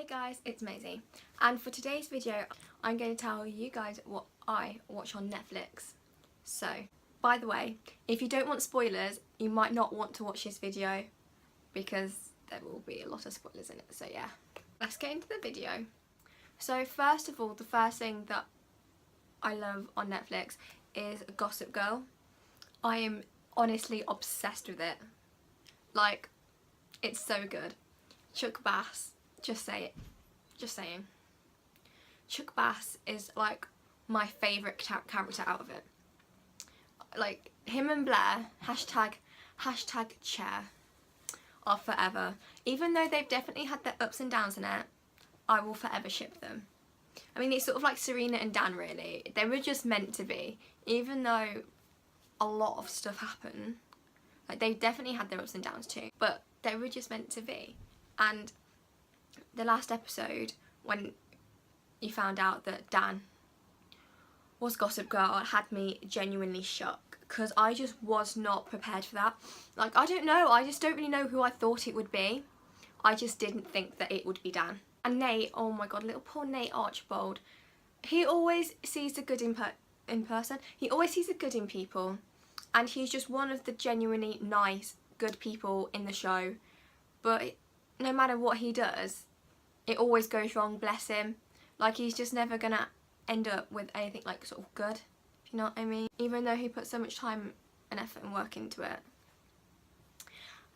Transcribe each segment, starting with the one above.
guys, it's Maisie, and for today's video I'm going to tell you guys what I watch on Netflix. So, by the way, if you don't want spoilers, you might not want to watch this video because there will be a lot of spoilers in it, so yeah. Let's get into the video. So first of all, the first thing that I love on Netflix is Gossip Girl. I am honestly obsessed with it. Like, it's so good. Chuck Bass, just saying. Chuck Bass is like my favourite character out of it. Like, him and Blair, hashtag chair, are forever. Even though they've definitely had their ups and downs in it, I will forever ship them. I mean, it's sort of like Serena and Dan, really. They were just meant to be, even though a lot of stuff happened. Like, they definitely had their ups and downs too, but they were just meant to be. And the last episode, when you found out that Dan was Gossip Girl, had me genuinely shocked, because I just was not prepared for that. Like, I don't know, I just don't really know who I thought it would be. I just didn't think that it would be Dan. And Nate, oh my god, little poor Nate Archibald. He always sees the good in person. He always sees the good in people. And he's just one of the genuinely nice, good people in the show. But no matter what he does, it always goes wrong, bless him. Like, he's just never gonna end up with anything like sort of good, if you know what I mean. Even though he put so much time and effort and work into it.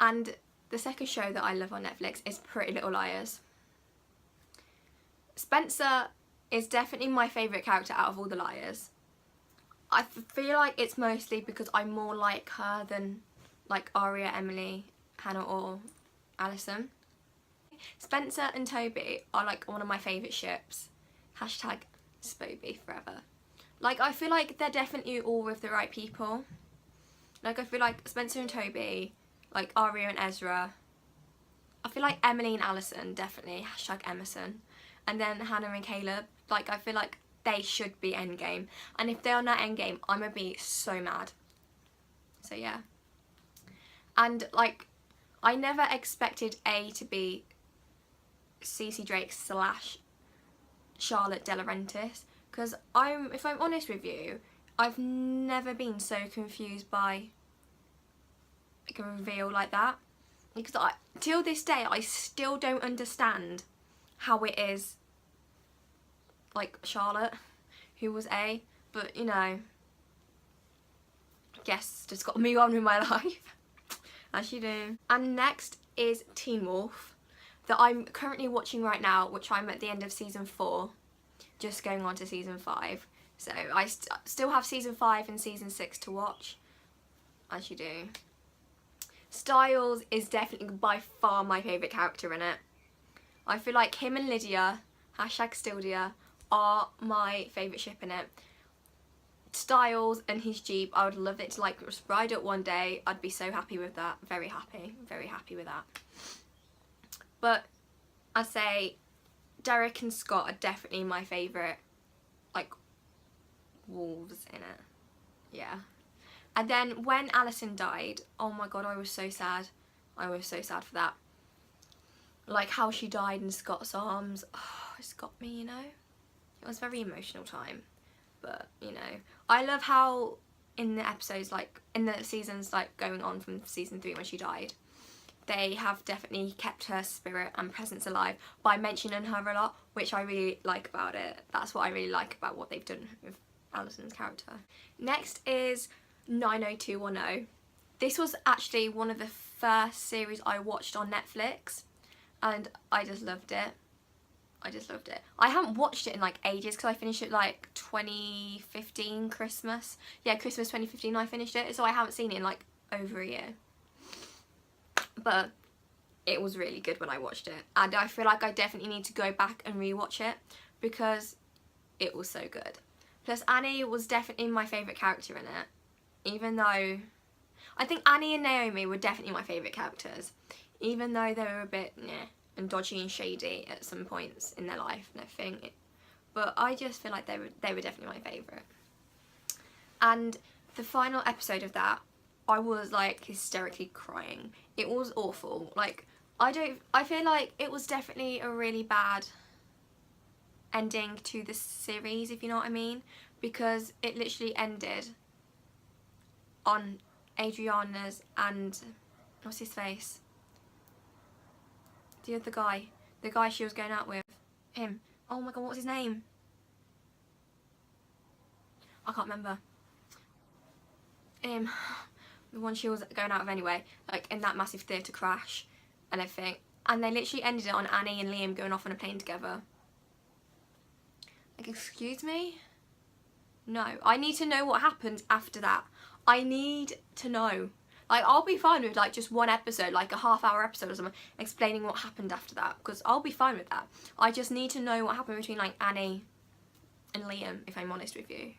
And the second show that I love on Netflix is Pretty Little Liars. Spencer is definitely my favourite character out of all the liars. I feel like it's mostly because I'm more like her than like Aria, Emily, Hannah or Alison. Spencer and Toby are like one of my favourite ships. Hashtag Spoby forever. Like, I feel like they're definitely all with the right people. Like, I feel like Spencer and Toby, like Aria and Ezra. I feel like Emily and Alison, definitely. Hashtag Emerson. And then Hannah and Caleb. Like, I feel like they should be endgame. And if they're not endgame, I'm gonna be so mad. So yeah. And like, I never expected A to be Cece Drake / Charlotte De Laurentiis, because if I'm honest with you, I've never been so confused by like a reveal like that, because till this day I still don't understand how it is like Charlotte who was A, but you know, I guess just got to move on with my life as you do. And next is Teen Wolf, that I'm currently watching right now, which I'm at the end of season 4, just going on to season 5. So I still have season 5 and season 6 to watch, as you do. Styles is definitely by far my favourite character in it. I feel like him and Lydia, hashtag Stildia, are my favourite ship in it. Styles and his Jeep, I would love it to like just ride it one day. I'd be so happy with that. Very happy with that. But I'd say Derek and Scott are definitely my favourite, like, wolves in it. Yeah. And then when Alison died, oh my god, I was so sad. I was so sad for that. Like, how she died in Scott's arms. Oh, it's got me, you know. It was a very emotional time. But, you know, I love how in the episodes, like, in the seasons, like, going on from season 3 when she died, they have definitely kept her spirit and presence alive by mentioning her a lot, which I really like about it. That's what I really like about what they've done with Alison's character. Next is 90210. This was actually one of the first series I watched on Netflix, and I just loved it. I haven't watched it in like ages, because I finished it like 2015 Christmas. Yeah, Christmas 2015 I finished it, so I haven't seen it in like over a year. But it was really good when I watched it, and I feel like I definitely need to go back and rewatch it because it was so good. Plus Annie was definitely my favourite character in it, even though I think Annie and Naomi were definitely my favourite characters, even though they were a bit and dodgy and shady at some points in their life and everything. But I just feel like they were definitely my favourite. And the final episode of that, I was like hysterically crying. It was awful. Like, I feel like it was definitely a really bad ending to the series, if you know what I mean, because it literally ended on Adriana's and what's his face? The other guy. The guy she was going out with. Him. Oh my god, what's his name? I can't remember. The one she was going out of anyway, like in that massive theatre crash and everything. And they literally ended it on Annie and Liam going off on a plane together. Like, excuse me? No. I need to know what happens after that. I need to know. Like, I'll be fine with, like, just one episode, like a half-hour episode or something, explaining what happened after that, because I'll be fine with that. I just need to know what happened between, like, Annie and Liam, if I'm honest with you.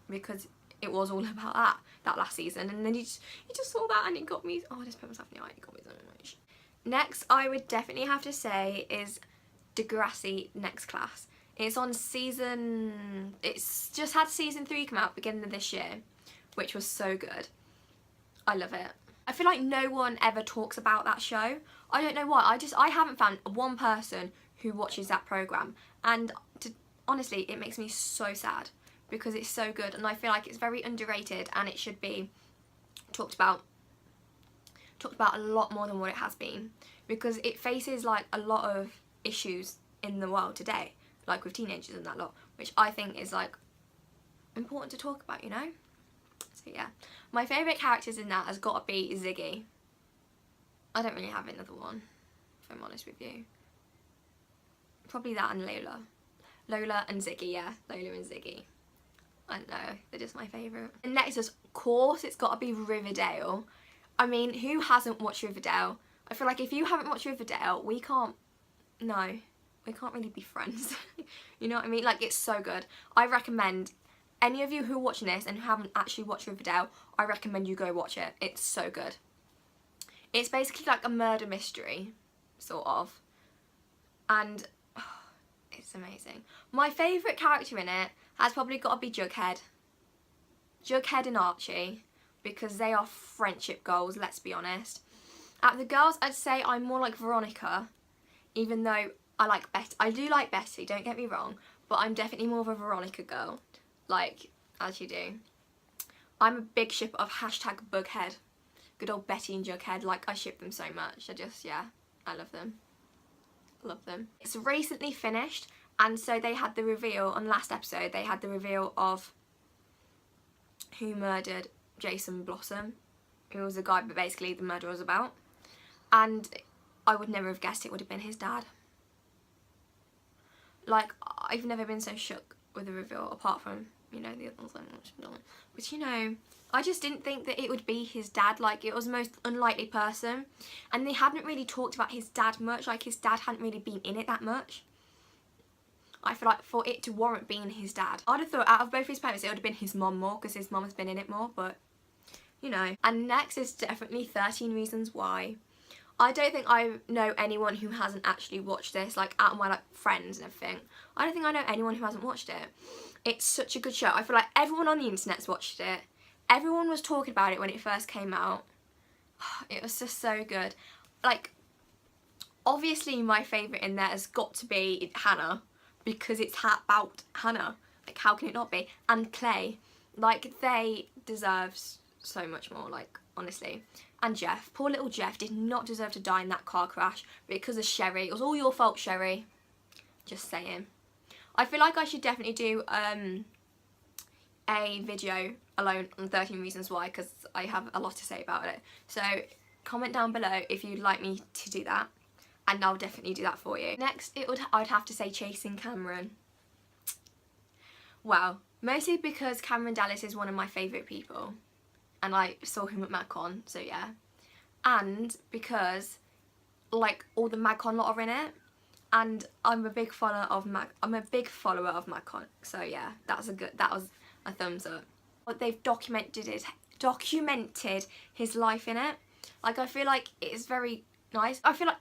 Because it was all about that last season, and then you just saw that, and it got me, oh, I just put myself in the eye, it got me so much. Next, I would definitely have to say, is Degrassi Next Class. It's on it's just had season 3 come out beginning of this year, which was so good. I love it. I feel like no one ever talks about that show. I don't know why. I haven't found one person who watches that programme, and honestly, it makes me so sad because it's so good, and I feel like it's very underrated, and it should be talked about a lot more than what it has been, because it faces like a lot of issues in the world today, like with teenagers and that lot, which I think is like important to talk about, you know? So yeah, my favourite characters in that has got to be Ziggy. I don't really have another one, if I'm honest with you. Probably that and Lola. Lola and Ziggy, yeah, Lola and Ziggy. I don't know, they're just my favourite. And next, of course, it's got to be Riverdale. I mean, who hasn't watched Riverdale? I feel like if you haven't watched Riverdale, we can't really be friends. You know what I mean? Like, it's so good. I recommend any of you who are watching this and who haven't actually watched Riverdale, I recommend you go watch it. It's so good. It's basically like a murder mystery, sort of. And it's amazing. My favourite character in it has probably got to be Jughead. Jughead and Archie, because they are friendship goals, let's be honest. At the girls, I'd say I'm more like Veronica, even though I do like Betty, don't get me wrong, but I'm definitely more of a Veronica girl, like, as you do. I'm a big shipper of #Bughead. Good old Betty and Jughead, like, I ship them so much. I love them. Love them. It's recently finished, and so they had the reveal, on the last episode, they had the reveal of who murdered Jason Blossom, who was the guy but basically the murder was about. And I would never have guessed it would have been his dad. Like, I've never been so shook with the reveal, apart from, you know, the other ones I watched. But, you know, I just didn't think that it would be his dad. Like, it was the most unlikely person. And they hadn't really talked about his dad much. Like, his dad hadn't really been in it that much. I feel like for it to warrant being his dad, I'd have thought out of both his parents it would have been his mum more, because his mum has been in it more, but, you know. And next is definitely 13 Reasons Why. I don't think I know anyone who hasn't actually watched this, like, out of my, like, friends and everything. I don't think I know anyone who hasn't watched it. It's such a good show. I feel like everyone on the internet's watched it. Everyone was talking about it when it first came out. It was just so good. Like, obviously my favourite in there has got to be Hannah, because it's about Hannah. Like, how can it not be? And Clay. Like, they deserve so much more, like, honestly. And Jeff. Poor little Jeff did not deserve to die in that car crash because of Sherry. It was all your fault, Sherry. Just saying. I feel like I should definitely do a video alone on 13 Reasons Why, because I have a lot to say about it. So comment down below if you'd like me to do that, and I'll definitely do that for you. Next, I'd have to say Chasing Cameron. Well, mostly because Cameron Dallas is one of my favourite people, and I saw him at MagCon, so yeah. And because, like, all the MagCon lot are in it, and I'm a big follower of MagCon, so yeah, that was a thumbs up. But they've documented his life in it. Like, I feel like it's very nice. I feel like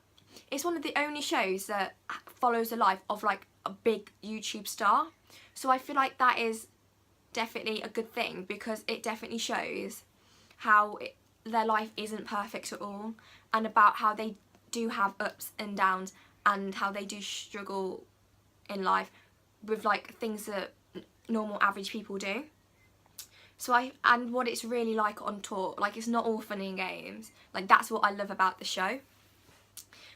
it's one of the only shows that follows the life of, like, a big YouTube star. So I feel like that is definitely a good thing, because it definitely shows how their life isn't perfect at all, and about how they do have ups and downs and how they do struggle in life with like things that normal average people do. So and what it's really like on tour, like it's not all fun and games, like that's what I love about the show.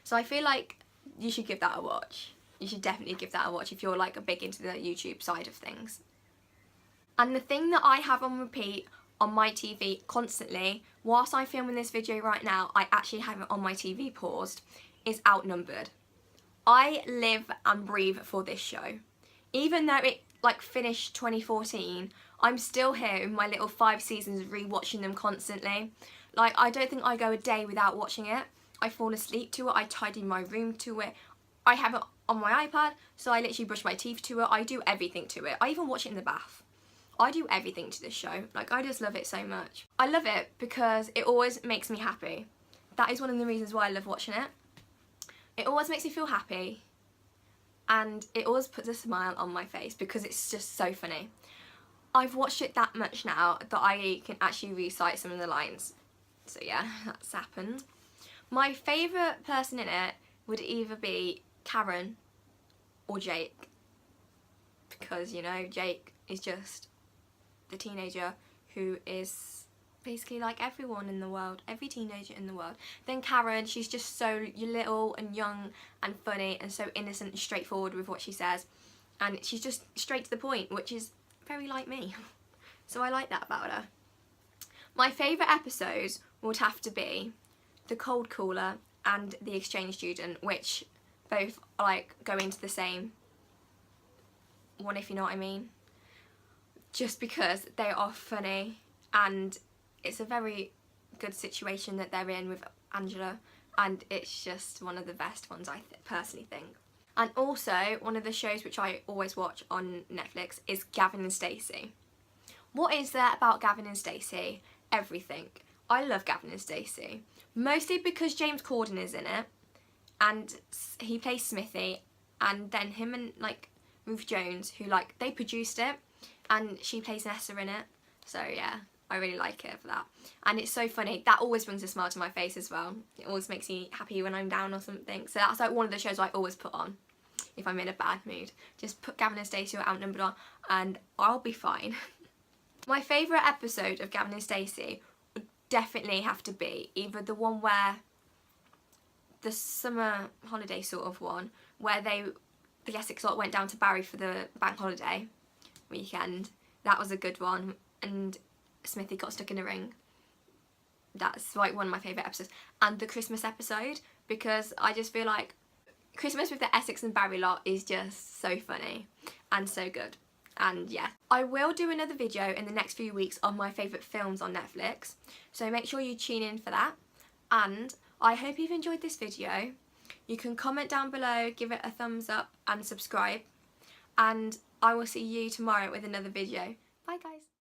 So I feel like you should give that a watch. You should definitely give that a watch if you're like a big into the YouTube side of things. And the thing that I have on repeat on my TV constantly, whilst I'm filming this video right now, I actually have it on my TV paused, is Outnumbered. I live and breathe for this show. Even though it like finished 2014, I'm still here in my little 5 seasons rewatching them constantly. Like I don't think I go a day without watching it. I fall asleep to it, I tidy my room to it. I have it on my iPad, so I literally brush my teeth to it. I do everything to it. I even watch it in the bath. I do everything to this show. Like I just love it so much. I love it because it always makes me happy. That is one of the reasons why I love watching it. It always makes me feel happy and it always puts a smile on my face because it's just so funny. I've watched it that much now that I can actually recite some of the lines. So yeah, that's happened. My favourite person in it would either be Karen or Jake. Because, you know, Jake is just the teenager who is basically like everyone in the world, every teenager in the world. Then Karen, she's just so little and young and funny and so innocent and straightforward with what she says. And she's just straight to the point, which is very like me. So I like that about her. My favourite episodes would have to be The Cold Caller and The Exchange Student, which both like go into the same one, if you know what I mean. Just because they are funny and it's a very good situation that they're in with Angela, and it's just one of the best ones I personally think. And also one of the shows which I always watch on Netflix is Gavin and Stacey. What is there about Gavin and Stacey? Everything. I love Gavin and Stacey. Mostly because James Corden is in it and he plays Smithy, and then him and like Ruth Jones, who like they produced it, and she plays Nessa in it. So yeah, I really like it for that. And it's so funny. That always brings a smile to my face as well. It always makes me happy when I'm down or something. So that's like one of the shows I always put on if I'm in a bad mood. Just put Gavin and Stacey or Outnumbered on and I'll be fine. My favourite episode of Gavin and Stacey would definitely have to be either the one where the summer holiday sort of one, where the Essex lot went down to Barry for the bank holiday weekend. That was a good one, and Smithy got stuck in a ring. That's like one of my favourite episodes. And the Christmas episode, because I just feel like Christmas with the Essex and Barry lot is just so funny and so good. And yeah, I will do another video in the next few weeks on my favourite films on Netflix, so make sure you tune in for that. And I hope you've enjoyed this video. You can comment down below, give it a thumbs up and subscribe, and I will see you tomorrow with another video. Bye guys.